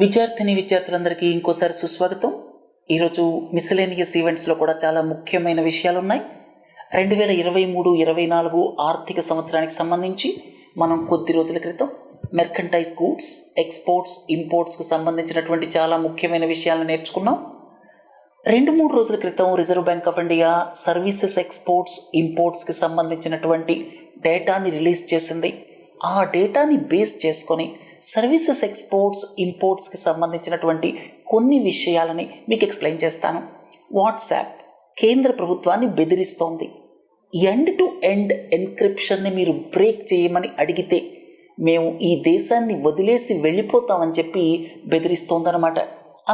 విద్యార్థులందరికీ ఇంకోసారి సుస్వాగతం. ఈరోజు మిస్సెలేనియస్ ఈవెంట్స్లో కూడా చాలా ముఖ్యమైన విషయాలు ఉన్నాయి. 2023-24 ఆర్థిక సంవత్సరానికి సంబంధించి మనం కొద్ది రోజుల క్రితం మెర్కంటైజ్ గూడ్స్, ఎక్స్పోర్ట్స్, ఇంపోర్ట్స్కి సంబంధించినటువంటి చాలా ముఖ్యమైన విషయాలను నేర్చుకున్నాం. 2-3 రోజుల క్రితం reserve bank of India services exports, ఇంపోర్ట్స్కి సంబంధించినటువంటి డేటాని రిలీజ్ చేసింది. ఆ డేటాని బేస్ చేసుకొని సర్వీసెస్ ఎక్స్పోర్ట్స్, ఇంపోర్ట్స్కి సంబంధించినటువంటి కొన్ని విషయాలని మీకు ఎక్స్ప్లెయిన్ చేస్తాను. వాట్సాప్ కేంద్ర ప్రభుత్వాన్ని బెదిరిస్తోంది. ఎండ్ టు ఎండ్ ఎన్క్రిప్షన్ని మీరు బ్రేక్ చేయమని అడిగితే మేము ఈ దేశాన్ని వదిలేసి వెళ్ళిపోతామని చెప్పి బెదిరిస్తోందన్నమాట.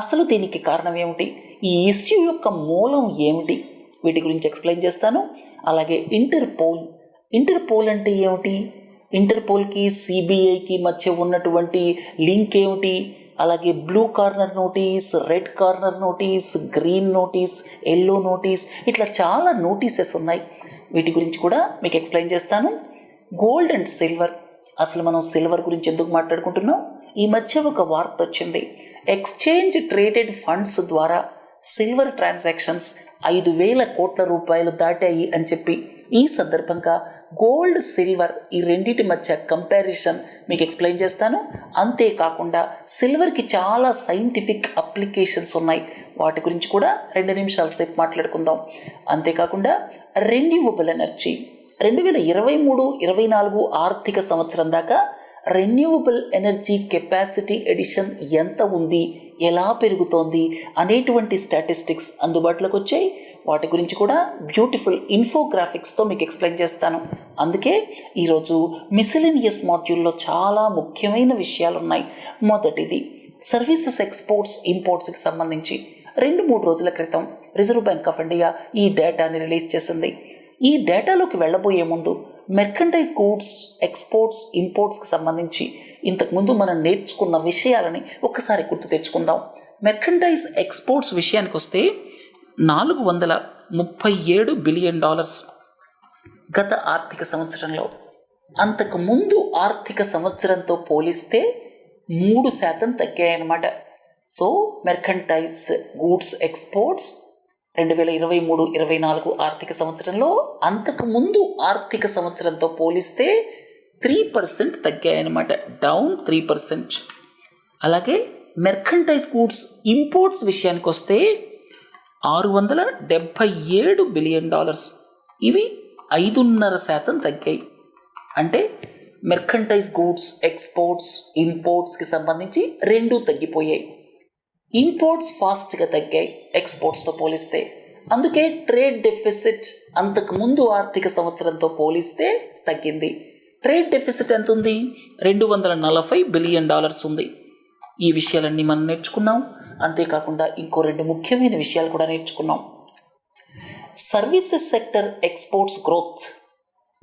అసలు దీనికి కారణం ఏమిటి, ఈ ఇష్యూ యొక్క మూలం ఏమిటి, వీటి గురించి ఎక్స్ప్లెయిన్ చేస్తాను. అలాగే ఇంటర్పోల్ అంటే ఏమిటి, ఇంటర్పోల్కి సిబిఐకి మధ్య ఉన్నటువంటి లింక్ ఏమిటి, అలాగే blue corner notice, red corner notice, green notice, yellow notice, ఇట్లా చాలా నోటీసెస్ ఉన్నాయి. వీటి గురించి కూడా మీకు ఎక్స్ప్లెయిన్ చేస్తాను. గోల్డ్ అండ్ సిల్వర్, అసలు మనం సిల్వర్ గురించి ఎందుకు మాట్లాడుకుంటున్నాం? ఈ మధ్య ఒక వార్త వచ్చింది. ఎక్స్చేంజ్ ట్రేడెడ్ ఫండ్స్ ద్వారా సిల్వర్ ట్రాన్సాక్షన్స్ 5,000 కోట్ల రూపాయలు దాటాయి అని చెప్పి ఈ సందర్భంగా గోల్డ్, సిల్వర్ ఈ రెండింటి మధ్య కంపారిజన్ మీకు ఎక్స్ప్లెయిన్ చేస్తాను. అంతేకాకుండా సిల్వర్కి చాలా సైంటిఫిక్ అప్లికేషన్స్ ఉన్నాయి, వాటి గురించి కూడా 2 నిమిషాల సేపు మాట్లాడుకుందాం. అంతేకాకుండా రెన్యూవబుల్ ఎనర్జీ 2023-24 ఆర్థిక సంవత్సరం దాకా రెన్యూవబుల్ ఎనర్జీ కెపాసిటీ ఎడిషన్ ఎంత ఉంది, ఎలా పెరుగుతోంది అనేటువంటి స్టాటిస్టిక్స్ అందుబాటులోకి వచ్చాయి. వాటి గురించి కూడా బ్యూటిఫుల్ ఇన్ఫోగ్రాఫిక్స్తో మీకు ఎక్స్ప్లెయిన్ చేస్తాను. అందుకే ఈరోజు మిస్సెలేనియస్ మాడ్యూల్లో చాలా ముఖ్యమైన విషయాలు ఉన్నాయి. మొదటిది సర్వీసెస్ ఎక్స్పోర్ట్స్, ఇంపోర్ట్స్కి సంబంధించి 2-3 రోజుల క్రితం రిజర్వ్ బ్యాంక్ ఆఫ్ ఇండియా ఈ డేటాని రిలీజ్ చేసింది. ఈ డేటాలోకి వెళ్ళబోయే ముందు మెర్కంటైజ్ గూడ్స్, ఎక్స్పోర్ట్స్, ఇంపోర్ట్స్కి సంబంధించి ఇంతకుముందు మనం నేర్చుకున్న విషయాలని ఒక్కసారి గుర్తు తెచ్చుకుందాం. మెర్కంటైజ్ ఎక్స్పోర్ట్స్ విషయానికి వస్తే $437 బిలియన్ గత ఆర్థిక సంవత్సరంలో. అంతకు ముందు ఆర్థిక సంవత్సరంతో పోలిస్తే 3% తగ్గాయన్నమాట. సో మెర్కంటైజ్ గూడ్స్ ఎక్స్పోర్ట్స్ 2023-24 ఆర్థిక సంవత్సరంలో అంతకు ముందు ఆర్థిక సంవత్సరంతో పోలిస్తే 3% తగ్గాయన్నమాట, డౌన్ 3%. అలాగే మెర్కంటైజ్ గూడ్స్ ఇంపోర్ట్స్ విషయానికి వస్తే $677 బిలియన్, ఇవి 5.5% తగ్గాయి. అంటే మెర్కంటైజ్ గూడ్స్, ఎక్స్పోర్ట్స్, ఇంపోర్ట్స్కి సంబంధించి 2 తగ్గిపోయాయి. ఇంపోర్ట్స్ ఫాస్ట్గా తగ్గాయి ఎక్స్పోర్ట్స్తో పోలిస్తే. అందుకే ట్రేడ్ డెఫిసిట్ అంతకుముందు ఆర్థిక సంవత్సరంతో పోలిస్తే తగ్గింది. ట్రేడ్ డెఫిసిట్ ఎంత ఉంది? $240 బిలియన్ ఉంది. ఈ విషయాలన్నీ మనం నేర్చుకున్నాం. అంతేకాకుండా ఇంకో 2 ముఖ్యమైన విషయాలు కూడా నేర్చుకున్నాం. Services sector exports growth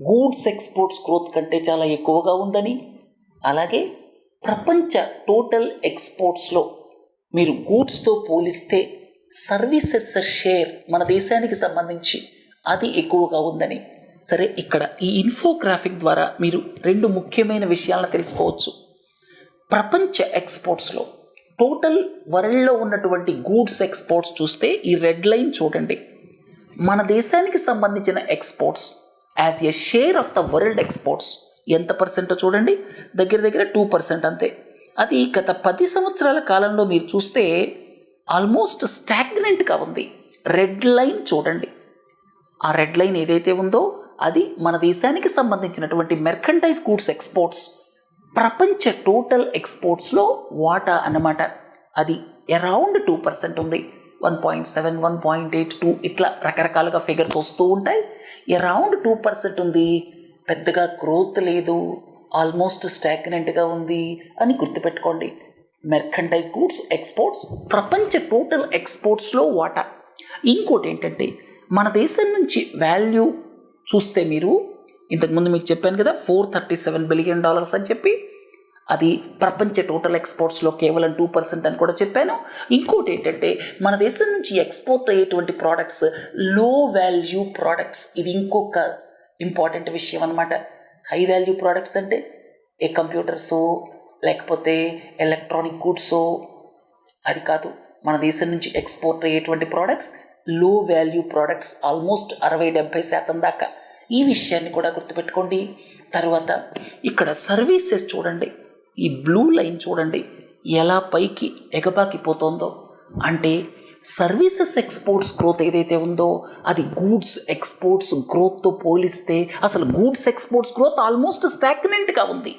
goods exports growth కంటే చాలా ఎక్కువగా ఉందని, అలాగే ప్రపంచ టోటల్ ఎక్స్పోర్ట్స్లో మీరు గూడ్స్తో పోలిస్తే సర్వీసెస్ షేర్ మన దేశానికి సంబంధించి అది ఎక్కువగా ఉందని. సరే, ఇక్కడ ఈ ఇన్ఫోగ్రాఫిక్ ద్వారా మీరు 2 ముఖ్యమైన విషయాలను తెలుసుకోవచ్చు. ప్రపంచ ఎక్స్పోర్ట్స్లో టోటల్ వరల్డ్లో ఉన్నటువంటి గూడ్స్ ఎక్స్పోర్ట్స్ చూస్తే ఈ రెడ్ లైన్ చూడండి. మన దేశానికి సంబంధించిన exports as a share of the world exports ఎంత పర్సెంటో చూడండి, దగ్గర 2% అంతే. అది గత 10 సంవత్సరాల కాలంలో మీరు చూస్తే ఆల్మోస్ట్ స్టాగ్నెంట్గా ఉంది. రెడ్ లైన్ చూడండి. ఆ రెడ్ లైన్ ఏదైతే ఉందో అది మన దేశానికి సంబంధించినటువంటి మెర్కంటైజ్ గూడ్స్ ఎక్స్పోర్ట్స్ ప్రపంచ టోటల్ ఎక్స్పోర్ట్స్లో వాటా అన్నమాట. అది అరౌండ్ 2% ఉంది. 1.7, 1.82 ఇట్లా రకరకాలుగా ఫిగర్స్ వస్తూ ఉంటాయి. అరౌండ్ 2% ఉంది, పెద్దగా గ్రోత్ లేదు, ఆల్మోస్ట్ స్టాగ్నెంట్గా ఉంది అని గుర్తుపెట్టుకోండి. మెర్కంటైజ్ గూడ్స్ ఎక్స్పోర్ట్స్ ప్రపంచ టోటల్ ఎక్స్పోర్ట్స్లో వాటా. ఇంకోటి ఏంటంటే మన దేశం నుంచి వాల్యూ చూస్తే, మీరు ఇంతకుముందు మీకు చెప్పాను కదా $437 బిలియన్ అని చెప్పి, అది ప్రపంచ టోటల్ ఎక్స్పోర్ట్స్లో కేవలం 2% అని కూడా చెప్పాను. ఇంకోటి ఏంటంటే మన దేశం నుంచి ఎక్స్పోర్ట్ అయ్యేటువంటి ప్రోడక్ట్స్ లో వాల్యూ ప్రోడక్ట్స్, ఇది ఇంకొక ఇంపార్టెంట్ విషయం అన్నమాట. హై వాల్యూ ప్రోడక్ట్స్ అంటే ఏ కంప్యూటర్సో, లేకపోతే ఎలక్ట్రానిక్ గూడ్సో, అది కాదు, మన దేశం నుంచి ఎక్స్పోర్ట్ అయ్యేటువంటి ప్రోడక్ట్స్ లో వాల్యూ ప్రోడక్ట్స్ ఆల్మోస్ట్ 60-70% దాకా. ఈ విషయాన్ని కూడా గుర్తుపెట్టుకోండి. తర్వాత ఇక్కడ సర్వీసెస్ చూడండి, ఈ బ్లూ లైన్ చూడండి ఎలా పైకి ఎగబాకిపోతుందో. అంటే సర్వీసెస్ ఎక్స్పోర్ట్స్ గ్రోత్ ఏదైతే ఉందో అది గూడ్స్ ఎక్స్పోర్ట్స్ గ్రోత్తో పోలిస్తే అసలు గూడ్స్ ఎక్స్పోర్ట్స్ గ్రోత్ ఆల్మోస్ట్ స్టాగ్నెంట్గా ఉంది.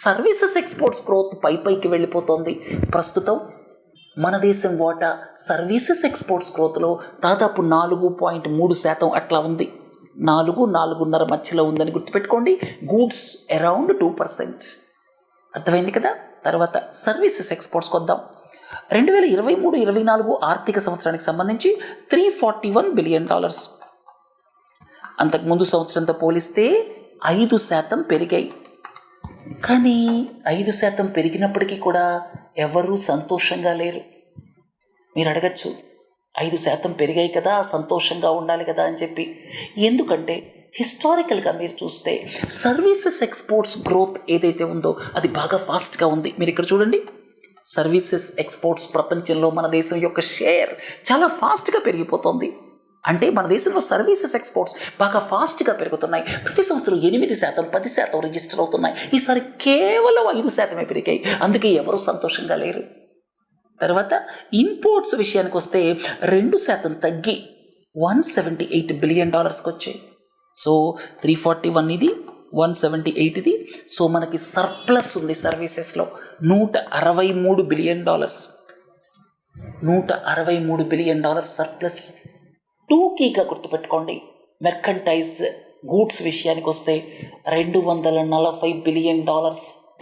సర్వీసెస్ ఎక్స్పోర్ట్స్ గ్రోత్ పైకి వెళ్ళిపోతుంది. ప్రస్తుతం మన దేశం వాటా సర్వీసెస్ ఎక్స్పోర్ట్స్ గ్రోత్లో దాదాపు 4.3% అట్లా ఉంది. 4-4.5 మధ్యలో ఉందని గుర్తుపెట్టుకోండి. Goods around 2%. అర్థమైంది కదా. తర్వాత సర్వీసెస్ ఎక్స్పోర్ట్స్కి వద్దాం. 2023-24 ఆర్థిక సంవత్సరానికి సంబంధించి $341 బిలియన్. అంతకుముందు సంవత్సరంతో పోలిస్తే 5% పెరిగాయి. కానీ 5% పెరిగినప్పటికీ కూడా ఎవరూ సంతోషంగా లేరు. మీరు అడగచ్చు, 5% పెరిగాయి కదా, సంతోషంగా ఉండాలి కదా అని చెప్పి. ఎందుకంటే హిస్టారికల్గా మీరు చూస్తే సర్వీసెస్ ఎక్స్పోర్ట్స్ గ్రోత్ ఏదైతే ఉందో అది బాగా ఫాస్ట్గా ఉంది. మీరు ఇక్కడ చూడండి, సర్వీసెస్ ఎక్స్పోర్ట్స్ ప్రపంచంలో మన దేశం యొక్క షేర్ చాలా ఫాస్ట్గా పెరిగిపోతుంది. అంటే మన దేశంలో సర్వీసెస్ ఎక్స్పోర్ట్స్ బాగా ఫాస్ట్గా పెరుగుతున్నాయి. ప్రతి సంవత్సరం 8%, 10% రిజిస్టర్ అవుతున్నాయి. ఈసారి కేవలం 5% పెరిగాయి. అందుకే ఎవరు సంతోషంగా లేరు. తర్వాత ఇంపోర్ట్స్ విషయానికి వస్తే 2% తగ్గి $178 బిలియన్ వచ్చాయి. సో 341 ఇది, 178 ఇది. సో మనకి సర్ప్లస్ ఉంది సర్వీసెస్లో $163 బిలియన్. $163 billion surplus. టూకీగా గుర్తుపెట్టుకోండి, మెర్కంటైజ్ గూడ్స్ విషయానికి వస్తే $240 బిలియన్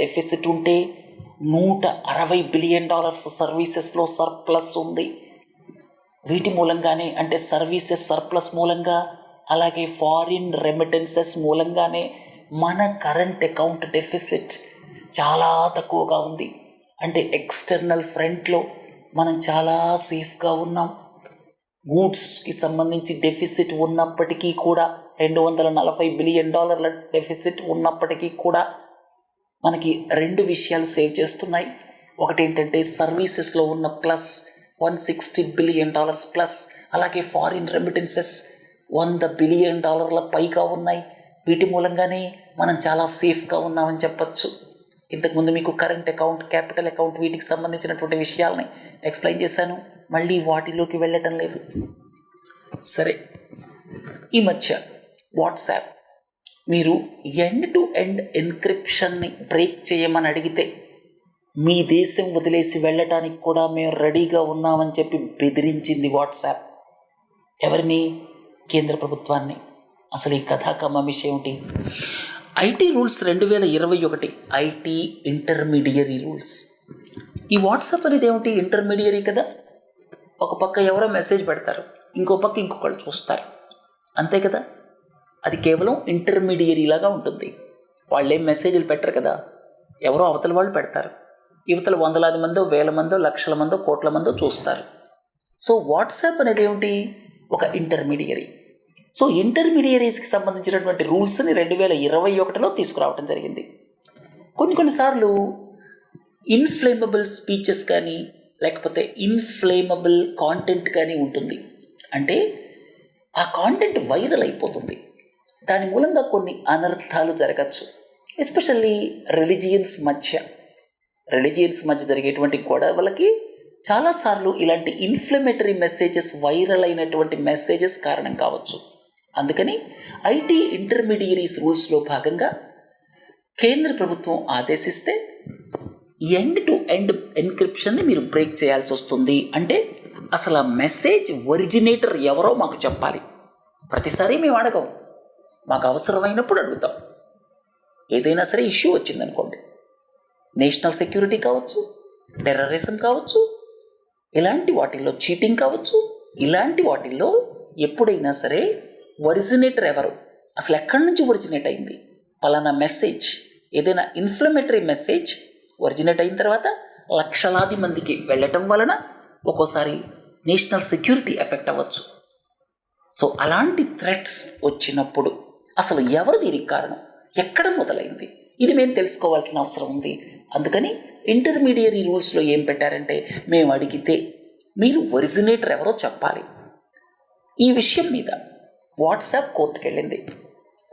డెఫిసిట్ ఉంటే $160 బిలియన్ సర్వీసెస్లో సర్ప్లస్ ఉంది. వీటి మూలంగానే, అంటే సర్వీసెస్ సర్ప్లస్ మూలంగా, అలాగే ఫారిన్ రెమిటెన్సెస్ మూలంగానే మన కరెంట్ అకౌంట్ డెఫిసిట్ చాలా తక్కువగా ఉంది. అంటే ఎక్స్టర్నల్ ఫ్రంట్లో మనం చాలా సేఫ్గా ఉన్నాం. గూడ్స్కి సంబంధించి డెఫిసిట్ ఉన్నప్పటికీ కూడా, $240 బిలియన్ డెఫిసిట్ ఉన్నప్పటికీ కూడా మనకి 2 విషయాలు సేవ్ చేస్తున్నాయి. ఒకటి ఏంటంటే సర్వీసెస్లో ఉన్న ప్లస్ $160 బిలియన్ ప్లస్, అలాగే ఫారిన్ రెమిటెన్సెస్ $100 బిలియన్ పైగా ఉన్నాయి. వీటి మూలంగానే మనం చాలా సేఫ్గా ఉన్నామని చెప్పచ్చు. ఇంతకుముందు మీకు కరెంట్ అకౌంట్, క్యాపిటల్ అకౌంట్ వీటికి సంబంధించినటువంటి విషయాలని ఎక్స్ప్లెయిన్ చేశాను. మళ్ళీ వాటిలోకి వెళ్ళటం లేదు. సరే, ఈ మధ్య వాట్సాప్ మీరు ఎండ్ టు ఎండ్ ఎన్క్రిప్షన్ని బ్రేక్ చేయమని అడిగితే మీ దేశం వదిలేసి వెళ్ళటానికి కూడా మేము రెడీగా ఉన్నామని చెప్పి బెదిరించింది వాట్సాప్. ఎవరిని? కేంద్ర ప్రభుత్వాన్ని. అసలు ఈ కథాకమ్మ విషయం ఏమిటి? IT rules 2021, IT intermediary rules. ఈ వాట్సాప్ అనేది ఏమిటి? ఇంటర్మీడియరీ కదా. ఒక పక్క ఎవరో మెసేజ్ పెడతారు, ఇంకో పక్క ఇంకొకళ్ళు చూస్తారు, అంతే కదా. అది కేవలం ఇంటర్మీడియరీ లాగా ఉంటుంది. వాళ్ళు ఏం మెసేజ్లు పెట్టరు కదా, ఎవరో అవతల వాళ్ళు పెడతారు. యువతలు 100,000 మందో, 1,000 మందో, లక్షల మందో, కోట్ల మందో చూస్తారు. సో వాట్సాప్ అనేది ఏమిటి? ఒక ఇంటర్మీడియరీ. సో ఇంటర్మీడియరీస్కి సంబంధించినటువంటి రూల్స్ని 2021లో తీసుకురావడం జరిగింది. కొన్నిసార్లు ఇన్ఫ్లేమబుల్ స్పీచెస్ కానీ, లేకపోతే ఇన్ఫ్లేమబుల్ కాంటెంట్ కానీ ఉంటుంది. అంటే ఆ కాంటెంట్ వైరల్ అయిపోతుంది. దాని మూలంగా కొన్ని అనర్థాలు జరగచ్చు. ఎస్పెషల్లీ రిలీజియన్స్ మధ్య జరిగేటువంటి గొడవలకి చాలాసార్లు ఇలాంటి ఇన్ఫ్లమేటరీ మెసేజెస్, వైరల్ అయినటువంటి మెసేజెస్ కారణం కావచ్చు. అందుకని ఐటీ ఇంటర్మీడియరీస్ రూల్స్లో భాగంగా కేంద్ర ప్రభుత్వం ఆదేశిస్తే ఎండ్ టు ఎండ్ ఎన్క్రిప్షన్ని మీరు బ్రేక్ చేయాల్సి వస్తుంది. అంటే అసలు ఆ మెసేజ్ ఒరిజినేటర్ ఎవరో మాకు చెప్పాలి. ప్రతిసారి మేము అడగం, మాకు అవసరమైనప్పుడు అడుగుతాం. ఏదైనా సరే ఇష్యూ వచ్చిందనుకోండి, నేషనల్ సెక్యూరిటీ కావచ్చు, టెర్రరిజం కావచ్చు, ఇలాంటి వాటిల్లో చీటింగ్ కావచ్చు, ఇలాంటి వాటిల్లో ఎప్పుడైనా సరే ఒరిజినేటర్ ఎవరు, అసలు ఎక్కడి నుంచి ఒరిజినేట్ అయింది, పలానా మెసేజ్, ఏదైనా ఇన్ఫ్లమేటరీ మెసేజ్ ఒరిజినేట్ అయిన తర్వాత లక్షలాది మందికి వెళ్ళటం వలన ఒక్కోసారి నేషనల్ సెక్యూరిటీ ఎఫెక్ట్ అవ్వచ్చు. సో అలాంటి థ్రెట్స్ వచ్చినప్పుడు అసలు ఎవరు దీనికి కారణం, ఎక్కడ మొదలైంది, ఇది మేము తెలుసుకోవాల్సిన అవసరం ఉంది. అందుకని ఇంటర్మీడియరీ రూల్స్లో ఏం పెట్టారంటే, మేము అడిగితే మీరు ఒరిజినేటర్ ఎవరో చెప్పాలి. ఈ విషయం మీద వాట్సాప్ కోర్టుకు వెళ్ళింది.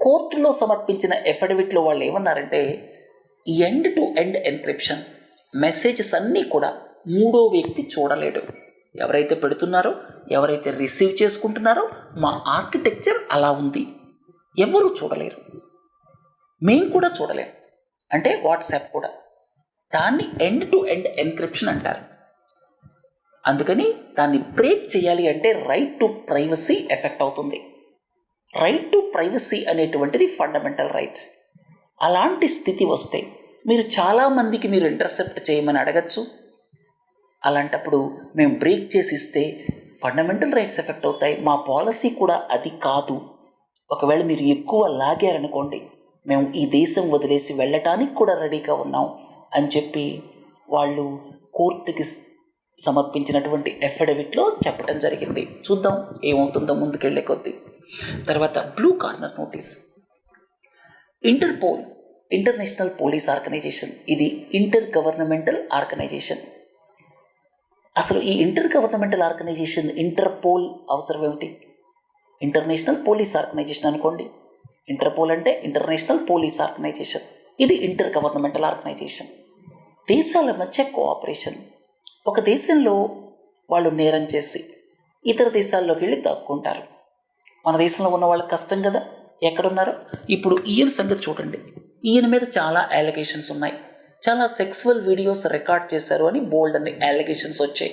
కోర్టులో సమర్పించిన ఎఫిడవిట్లో వాళ్ళు ఏమన్నారంటే, end to end encryption messages అన్నీ కూడా మూడో వ్యక్తి చూడలేడు. ఎవరైతే పెడుతున్నారో, ఎవరైతే రిసీవ్ చేసుకుంటున్నారో, మా ఆర్కిటెక్చర్ అలా ఉంది, ఎవరు చూడలేరు, మేము కూడా చూడలేము. అంటే వాట్సాప్ కూడా దాన్ని ఎండ్ టు ఎండ్ ఎన్క్రిప్షన్ అంటారు. అందుకని దాన్ని బ్రేక్ చేయాలి అంటే రైట్ టు ప్రైవసీ ఎఫెక్ట్ అవుతుంది. రైట్ టు ప్రైవసీ అనేటువంటిది ఫండమెంటల్ రైట్. అలాంటి స్థితి వస్తే మీరు చాలామందికి మీరు ఇంటర్సెప్ట్ చేయమని అడగచ్చు. అలాంటప్పుడు మేము బ్రేక్ చేసి ఇస్తే ఫండమెంటల్ రైట్స్ ఎఫెక్ట్ అవుతాయి. మా పాలసీ కూడా అది కాదు. ఒకవేళ మీరు ఎక్కువ లాగారనుకోండి, మేము ఈ దేశం వదిలేసి వెళ్ళటానికి కూడా రెడీగా ఉన్నాం అని చెప్పి వాళ్ళు కోర్టుకి సమర్పించినటువంటి ఎఫిడవిట్లో చెప్పడం జరిగింది. చూద్దాం ఏమవుతుందో ముందుకెళ్లే కొద్దీ. తర్వాత blue corner notice. Interpol, international police organisation, ఇది ఇంటర్ గవర్నమెంటల్ ఆర్గనైజేషన్. అసలు ఈ ఇంటర్ గవర్నమెంటల్ ఆర్గనైజేషన్ ఇంటర్పోల్ అవసరం ఏమిటి? ఇంటర్నేషనల్ పోలీస్ ఆర్గనైజేషన్ అనుకోండి. ఇంటర్పోల్ అంటే ఇంటర్నేషనల్ పోలీస్ ఆర్గనైజేషన్, ఇది ఇంటర్ గవర్నమెంటల్ ఆర్గనైజేషన్. దేశాల మధ్య కోఆపరేషన్. ఒక దేశంలో వాళ్ళు నేరం చేసి ఇతర దేశాల్లోకి వెళ్ళి దాక్కుంటారు. మన దేశంలో ఉన్న వాళ్ళకి కష్టం కదా, ఎక్కడున్నారో. ఇప్పుడు ఈయన సంగతి చూడండి. ఈయన మీద చాలా అలిగేషన్స్ ఉన్నాయి. చాలా సెక్సువల్ వీడియోస్ రికార్డ్ చేశారు అని బోల్డ్ అన్ని అలిగేషన్స్ వచ్చాయి.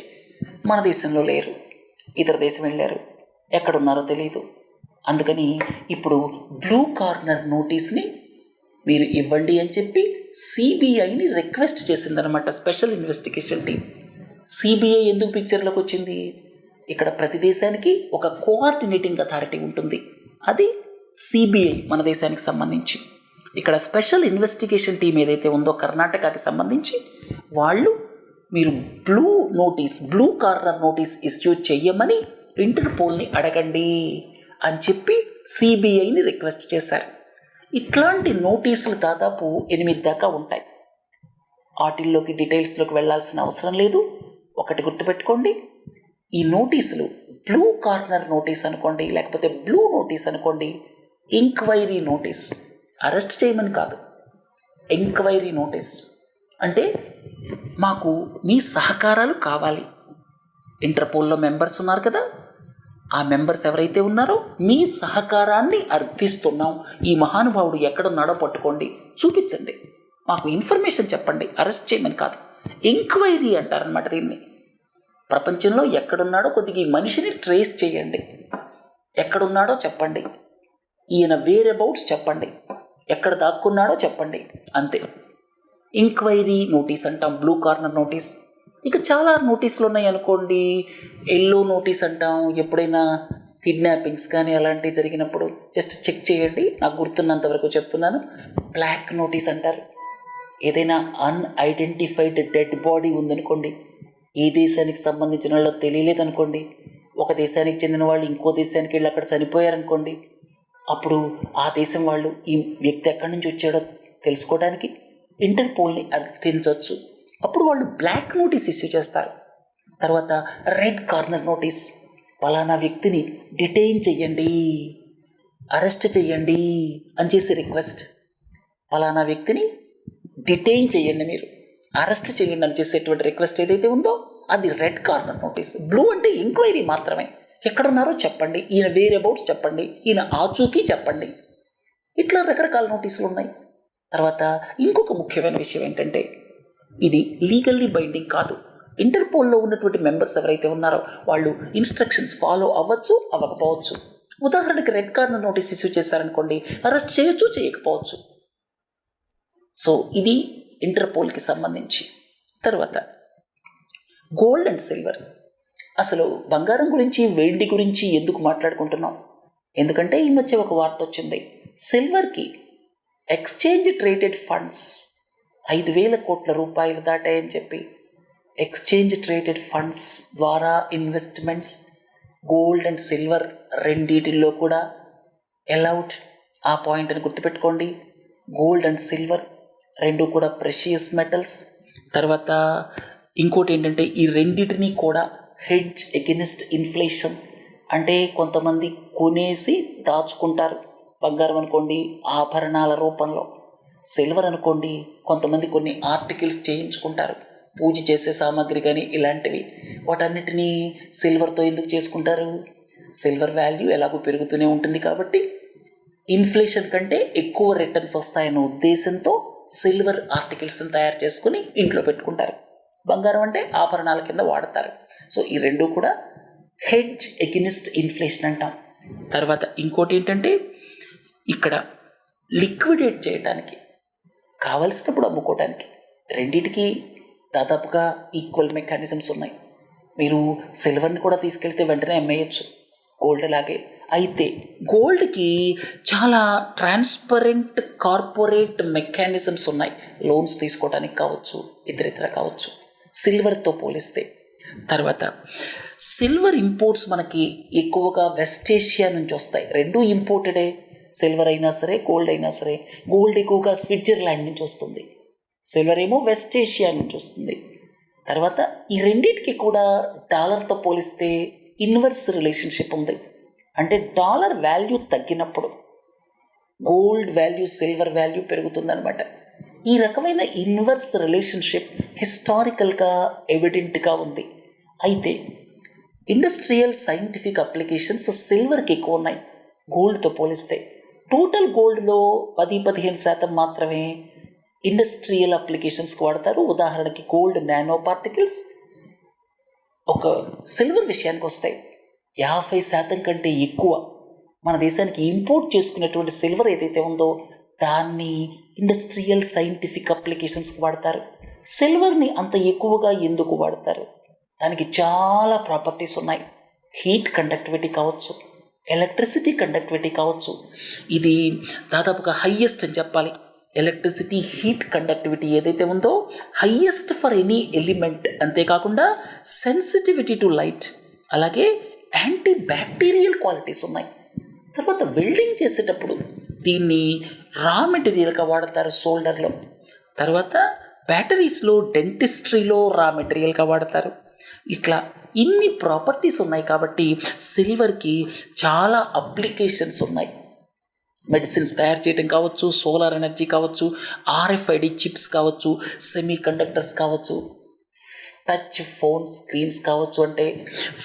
మన దేశంలో లేరు, ఇతర దేశం వెళ్ళారు, ఎక్కడున్నారో తెలియదు. అందుకని ఇప్పుడు బ్లూ కార్నర్ నోటీస్ని మీరు ఇవ్వండి అని చెప్పి సిబిఐని రిక్వెస్ట్ చేసిందనమాట స్పెషల్ ఇన్వెస్టిగేషన్ టీం. సిబిఐ ఎందుకు పిక్చర్లోకి వచ్చింది? ఇక్కడ ప్రతి దేశానికి ఒక కోఆర్డినేటింగ్ అథారిటీ ఉంటుంది, అది సిబిఐ మన దేశానికి సంబంధించి. ఇక్కడ స్పెషల్ ఇన్వెస్టిగేషన్ టీం ఏదైతే ఉందో కర్ణాటకకి సంబంధించి, వాళ్ళు మీరు బ్లూ కార్నర్ నోటీస్ ఇష్యూ చెయ్యమని ఇంటర్పోల్ని అడగండి అని చెప్పి సిబిఐని రిక్వెస్ట్ చేశారు. ఇట్లాంటి నోటీసులు దాదాపు 8 దాకా ఉంటాయి. వాటిల్లోకి డీటెయిల్స్లోకి వెళ్ళాల్సిన అవసరం లేదు. ఒకటి గుర్తుపెట్టుకోండి, ఈ నోటీసులు బ్లూ కార్నర్ నోటీస్ అనుకోండి, లేకపోతే బ్లూ నోటీస్ అనుకోండి, ఎంక్వైరీ నోటీస్, అరెస్ట్ చేయమని కాదు, ఎంక్వైరీ నోటీస్ అంటే మాకు మీ సహకారాలు కావాలి. ఇంటర్పోల్లో మెంబర్స్ ఉన్నారు కదా, ఆ మెంబర్స్ ఎవరైతే ఉన్నారో మీ సహకారాన్ని అర్థిస్తున్నాం. ఈ మహానుభావుడు ఎక్కడున్నాడో పట్టుకోండి, చూపించండి, మాకు ఇన్ఫర్మేషన్ చెప్పండి, అరెస్ట్ చేయమని కాదు. ఎంక్వైరీ అంటారనమాట దీన్ని. ప్రపంచంలో ఎక్కడున్నాడో కొద్దిగా ఈ మనిషిని ట్రేస్ చేయండి, ఎక్కడున్నాడో చెప్పండి, ఈయన వేర్ అబౌట్స్ చెప్పండి, ఎక్కడ దాక్కున్నాడో చెప్పండి, అంతే. ఎంక్వైరీ నోటీస్ అంటాం, బ్లూ కార్నర్ నోటీస్. ఇక చాలా నోటీసులు ఉన్నాయి అనుకోండి. ఎల్లో నోటీస్ అంటాం, ఎప్పుడైనా కిడ్నాపింగ్స్ కానీ అలాంటివి జరిగినప్పుడు జస్ట్ చెక్ చేయండి, నాకు గుర్తున్నంత వరకు చెప్తున్నాను. బ్లాక్ నోటీస్ అంటారు, ఏదైనా అన్ఐడెంటిఫైడ్ డెడ్ బాడీ ఉందనుకోండి, ఏ దేశానికి సంబంధించిన వాళ్ళో తెలియలేదనుకోండి, ఒక దేశానికి చెందిన వాళ్ళు ఇంకో దేశానికి వెళ్ళి అక్కడ చనిపోయారనుకోండి, అప్పుడు ఆ దేశం వాళ్ళు ఈ వ్యక్తి ఎక్కడి నుంచి వచ్చాడో తెలుసుకోవడానికి ఇంటర్పోల్ని అర్థించవచ్చు. అప్పుడు వాళ్ళు బ్లాక్ నోటీస్ ఇష్యూ చేస్తారు. తర్వాత రెడ్ కార్నర్ నోటీస్, ఫలానా వ్యక్తిని డిటైన్ చెయ్యండి, అరెస్ట్ చెయ్యండి అని చేసి రిక్వెస్ట్. ఫలానా వ్యక్తిని డిటైన్ చేయండి, మీరు అరెస్ట్ చేయండి అని చేసేటువంటి రిక్వెస్ట్ ఏదైతే ఉందో అది రెడ్ కార్నర్ నోటీస్. బ్లూ అంటే ఎంక్వైరీ మాత్రమే, ఎక్కడున్నారో చెప్పండి, ఈయన వేర్ అబౌట్స్ చెప్పండి, ఈయన ఆచూకీ చెప్పండి. ఇట్లా రకరకాల నోటీసులు ఉన్నాయి. తర్వాత ఇంకొక ముఖ్యమైన విషయం ఏంటంటే, ఇది లీగల్లీ బైండింగ్ కాదు. ఇంటర్పోల్లో ఉన్నటువంటి మెంబర్స్ ఎవరైతే ఉన్నారో వాళ్ళు ఇన్స్ట్రక్షన్స్ ఫాలో అవ్వచ్చు, అవ్వకపోవచ్చు. ఉదాహరణకి రెడ్ కార్నర్ నోటీస్ ఇష్యూ చేశారనుకోండి, అరెస్ట్ చేయొచ్చు, చేయకపోవచ్చు. సో ఇది ఇంటర్పోల్కి సంబంధించి. తర్వాత గోల్డ్ అండ్ సిల్వర్. అసలు బంగారం గురించి, వెండి గురించి ఎందుకు మాట్లాడుకుంటున్నాం? ఎందుకంటే ఈ మధ్య ఒక వార్త వచ్చింది, సిల్వర్కి ఎక్స్చేంజ్ ట్రేడెడ్ ఫండ్స్ 5,000 కోట్ల రూపాయలు దాటాయని చెప్పి. ఎక్స్చేంజ్ ట్రేడెడ్ ఫండ్స్ ద్వారా ఇన్వెస్ట్మెంట్స్ గోల్డ్ అండ్ సిల్వర్ రెండిటిల్లో కూడా అలౌడ్. ఆ పాయింట్ని గుర్తుపెట్టుకోండి. గోల్డ్ అండ్ సిల్వర్ రెండు కూడా ప్రెషియస్ మెటల్స్. తర్వాత ఇంకోటి ఏంటంటే ఈ రెండిటిని కూడా హెడ్జ్ ఎగెనిస్ట్ ఇన్ఫ్లేషన్, అంటే కొంతమంది కొనేసి దాచుకుంటారు. బంగారం అనుకోండి ఆభరణాల రూపంలో, సిల్వర్ అనుకోండి కొంతమంది కొన్ని ఆర్టికల్స్ చేయించుకుంటారు, పూజ చేసే సామాగ్రి కానీ ఇలాంటివి. వాటన్నిటినీ సిల్వర్తో ఎందుకు చేసుకుంటారు? సిల్వర్ వాల్యూ ఎలాగో పెరుగుతూనే ఉంటుంది కాబట్టి ఇన్ఫ్లేషన్ కంటే ఎక్కువ రిటర్న్స్ వస్తాయన్న ఉద్దేశంతో సిల్వర్ ఆర్టికల్స్ని తయారు చేసుకుని ఇంట్లో పెట్టుకుంటారు. బంగారం అంటే ఆభరణాల కింద వాడతారు. సో ఈ రెండు కూడా హెడ్జ్ ఎగెనిస్ట్ ఇన్ఫ్లేషన్ అంటాం. తర్వాత ఇంకోటి ఏంటంటే ఇక్కడ లిక్విడేట్ చేయడానికి, కావలసినప్పుడు అమ్ముకోవడానికి, రెండింటికి దాదాపుగా ఈక్వల్ మెకానిజమ్స్ ఉన్నాయి. మీరు సిల్వర్ని కూడా తీసుకెళ్తే వెంటనే అమ్మేయచ్చు, గోల్డ్ లాగే. అయితే గోల్డ్కి చాలా ట్రాన్స్పరెంట్ కార్పొరేట్ మెకానిజమ్స్ ఉన్నాయి, లోన్స్ తీసుకోవడానికి కావచ్చు, ఇతరితర కావచ్చు, సిల్వర్తో పోలిస్తే. తర్వాత సిల్వర్ ఇంపోర్ట్స్ మనకి ఎక్కువగా వెస్ట్ ఏషియా నుంచి వస్తాయి. రెండూ ఇంపోర్టెడే, సిల్వర్ అయినా సరే గోల్డ్ అయినా సరే. గోల్డ్ ఎక్కువగా స్విట్జర్లాండ్ నుంచి వస్తుంది, సిల్వర్ ఏమో వెస్ట్ ఏషియా నుంచి వస్తుంది. తర్వాత ఈ రెండింటికి కూడా డాలర్తో పోలిస్తే ఇన్వర్స్ రిలేషన్షిప్ ఉంది. అంటే డాలర్ వాల్యూ తగ్గినప్పుడు గోల్డ్ వాల్యూ, సిల్వర్ వాల్యూ పెరుగుతుందన్నమాట. ఈ రకమైన ఇన్వర్స్ రిలేషన్షిప్ హిస్టారికల్గా ఎవిడెంట్గా ఉంది. అయితే ఇండస్ట్రియల్ సైంటిఫిక్ అప్లికేషన్స్ సిల్వర్కి ఎక్కువ ఉన్నాయి గోల్డ్తో పోలిస్తే. టోటల్ గోల్డ్లో 10-15% మాత్రమే ఇండస్ట్రియల్ అప్లికేషన్స్కి వాడతారు. ఉదాహరణకి గోల్డ్ నానో పార్టికల్స్. ఒక సిల్వర్ విషయానికి వస్తాయి 50% కంటే ఎక్కువ మన దేశానికి ఇంపోర్ట్ చేసుకునేటువంటి సిల్వర్ ఏదైతే ఉందో దాన్ని ఇండస్ట్రియల్ సైంటిఫిక్ అప్లికేషన్స్కి వాడతారు. సిల్వర్ని అంత ఎక్కువగా ఎందుకు వాడతారు? దానికి చాలా ప్రాపర్టీస్ ఉన్నాయి. హీట్ కండక్టివిటీ కావచ్చు, ఎలక్ట్రిసిటీ కండక్టివిటీ కావచ్చు. ఇది దాదాపుగా హయ్యెస్ట్ అని చెప్పాలి. ఎలక్ట్రిసిటీ హీట్ కండక్టివిటీ ఏదైతే ఉందో హయ్యెస్ట్ ఫర్ ఎనీ ఎలిమెంట్. అంతేకాకుండా సెన్సిటివిటీ టు లైట్, అలాగే యాంటీ బ్యాక్టీరియల్ క్వాలిటీస్ ఉన్నాయి. తర్వాత వెల్డింగ్ చేసేటప్పుడు దీన్ని రా మెటీరియల్గా వాడతారు సోల్డర్లో. తర్వాత బ్యాటరీస్లో, డెంటిస్ట్రీలో రా మెటీరియల్గా వాడతారు. ఇట్లా ఇన్ని ప్రాపర్టీస్ ఉన్నాయి కాబట్టి సిల్వర్కి చాలా అప్లికేషన్స్ ఉన్నాయి. మెడిసిన్స్ తయారు చేయడం కావచ్చు, సోలార్ ఎనర్జీ కావచ్చు, ఆర్ఎఫ్ఐడి చిప్స్ కావచ్చు, సెమీ కండక్టర్స్ కావచ్చు, టచ్ ఫోన్ స్క్రీన్స్ కావచ్చు, అంటే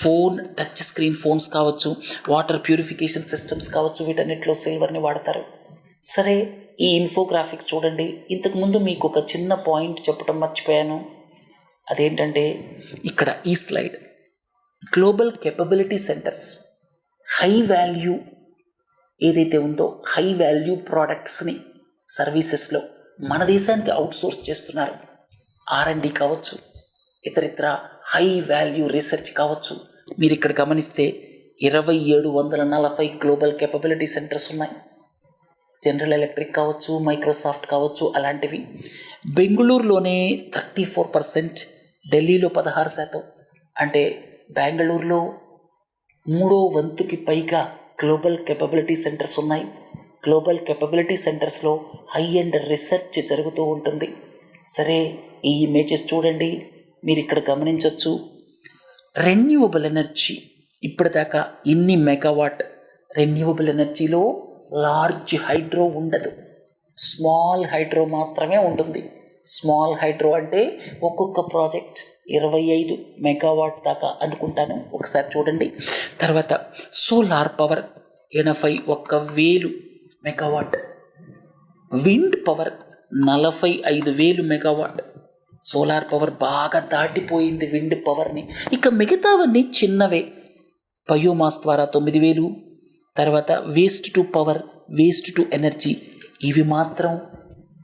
ఫోన్ టచ్ స్క్రీన్ ఫోన్స్ కావచ్చు, వాటర్ ప్యూరిఫికేషన్ సిస్టమ్స్ కావచ్చు, వీటన్నిటిలో సిల్వర్ని వాడతారు. సరే, ఈ ఇన్ఫోగ్రాఫిక్స్ చూడండి. ఇంతకుముందు మీకు ఒక చిన్న పాయింట్ చెప్పడం మర్చిపోయాను. అదేంటంటే ఇక్కడ ఈ slide global capability centres high value ఏదైతే ఉందో హై వాల్యూ ప్రోడక్ట్స్ని సర్వీసెస్లో మన దేశానికి అవుట్సోర్స్ చేస్తున్నారు. R&D కావచ్చు, ఇతరితర హై వాల్యూ రీసెర్చ్ కావచ్చు. మీరు ఇక్కడ గమనిస్తే 2740 గ్లోబల్ కేపబిలిటీ సెంటర్స్ ఉన్నాయి. జనరల్ ఎలక్ట్రిక్ కావచ్చు, మైక్రోసాఫ్ట్ కావచ్చు, అలాంటివి. బెంగళూరులోనే 34%, ఢిల్లీలో 16%. అంటే బెంగళూరులో 3/4 పైగా గ్లోబల్ కేపబిలిటీ సెంటర్స్ ఉన్నాయి. గ్లోబల్ కేపబిలిటీ సెంటర్స్లో హై అండ్ రీసెర్చ్ జరుగుతూ ఉంటుంది. సరే, ఈ ఇమేజెస్ చూడండి. మీరు ఇక్కడ గమనించవచ్చు రెన్యూవబుల్ ఎనర్జీ. ఇప్పటిదాకా ఇన్ని మెగావాట్. రెన్యూవబుల్ ఎనర్జీలో లార్జ్ హైడ్రో ఉండదు, స్మాల్ హైడ్రో మాత్రమే ఉంటుంది. స్మాల్ హైడ్రో అంటే ఒక్కొక్క ప్రాజెక్ట్ 25 మెగావాట్ దాకా అనుకుంటాను, ఒకసారి చూడండి. తర్వాత solar power 81,000 megawatt, wind power 45,000 megawatt. Solar power బాగా దాటిపోయింది విండ్ పవర్ని. ఇక మిగతావన్నీ చిన్నవే. బయోమాస్ ద్వారా 9,000. తర్వాత waste to power, waste to energy, ఇవి మాత్రం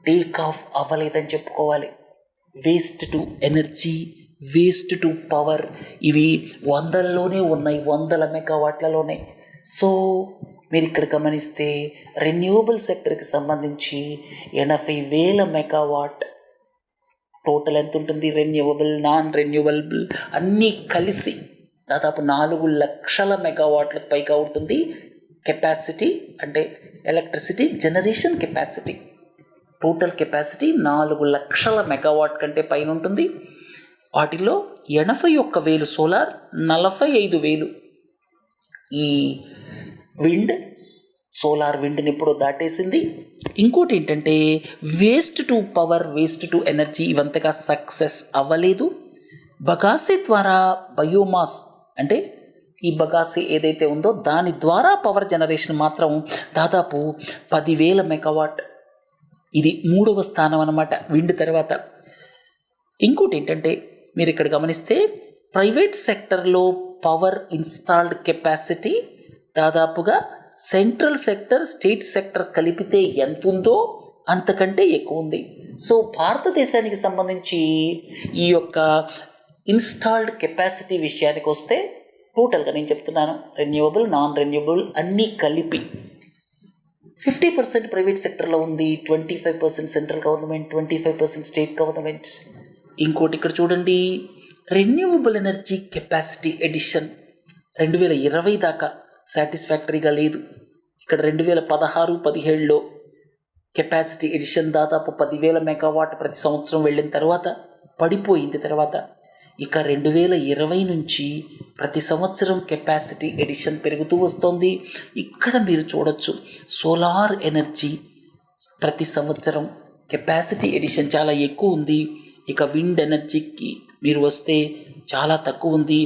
టేక్ ఆఫ్ అవ్వలేదని చెప్పుకోవాలి. Waste to energy, waste to power, ఇవి 100లోనే ఉన్నాయి, 100 మెగావాట్లలోనే. సో మీరు ఇక్కడ గమనిస్తే రెన్యూవబుల్ సెక్టర్కి సంబంధించి 80,000 మెగావాట్. టోటల్ ఎంత ఉంటుంది? రెన్యూవబుల్, నాన్ రెన్యూవబుల్ అన్నీ కలిసి దాదాపు 4 లక్షల మెగావాట్లకు పైగా ఉంటుంది కెపాసిటీ, అంటే electricity generation capacity. Total capacity 4 లక్షల మెగావాట్ కంటే పైన ఉంటుంది. వాటిలో 81,000 సోలార్, 45,000 ఈ విండ్. సోలార్ విండ్ని ఇప్పుడు దాటేసింది. ఇంకోటి ఏంటంటే waste to power, waste to energy ఇవంతగా సక్సెస్ అవ్వలేదు. బగాసే ద్వారా బయోమాస్ అంటే ఈ బగాసే ఏదైతే ఉందో దాని ద్వారా పవర్ జనరేషన్ మాత్రం దాదాపు 10,000 మెగావాట్. ఇది 3వ స్థానం అన్నమాట విండ్ తర్వాత. ఇంకోటి ఏంటంటే మీరు ఇక్కడ గమనిస్తే ప్రైవేట్ సెక్టర్లో పవర్ ఇన్స్టాల్డ్ కెపాసిటీ దాదాపుగా సెంట్రల్ సెక్టర్, స్టేట్ సెక్టర్ కలిపితే ఎంత ఉందో అంతకంటే ఎక్కువ ఉంది. సో భారతదేశానికి సంబంధించి ఈ యొక్క ఇన్స్టాల్డ్ కెపాసిటీ విషయానికి వస్తే టోటల్గా నేను చెప్తున్నాను, రెన్యూవబుల్, నాన్ రెన్యూవబుల్ అన్నీ కలిపి 50% ప్రైవేట్ సెక్టర్లో ఉంది, 25% సెంట్రల్ గవర్నమెంట్, 25% స్టేట్ గవర్నమెంట్. ఇంకోటి ఇక్కడ చూడండి, రెన్యూవబుల్ ఎనర్జీ కెపాసిటీ ఎడిషన్ 2020 దాకా సాటిస్ఫాక్టరీగా లేదు. ఇక్కడ 2016-17లో కెపాసిటీ ఎడిషన్ దాదాపు 10,000 మెగావాట్ ప్రతి సంవత్సరం వెళ్ళిన తర్వాత పడిపోయింది. తర్వాత ఇక 2020 నుంచి ప్రతి సంవత్సరం కెపాసిటీ ఎడిషన్ పెరుగుతూ వస్తుంది. ఇక్కడ మీరు చూడొచ్చు సోలార్ ఎనర్జీ ప్రతి సంవత్సరం కెపాసిటీ ఎడిషన్ చాలా ఎక్కువ ఉంది. ఇక విండ్ ఎనర్జీకి మీరు వస్తే చాలా తక్కువ ఉంది.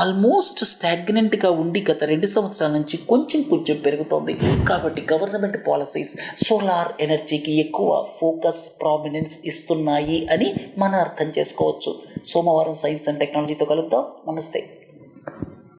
ఆల్మోస్ట్ స్టాగ్నెంట్గా ఉండి గత 2 సంవత్సరాల నుంచి కొంచెం పెరుగుతోంది. కాబట్టి గవర్నమెంట్ పాలసీస్ సోలార్ ఎనర్జీకి ఎక్కువ ఫోకస్, ప్రామినెన్స్ ఇస్తున్నాయి అని మనం అర్థం చేసుకోవచ్చు. సోమవారం సైన్స్ అండ్ టెక్నాలజీతో కలుద్దాం. నమస్తే.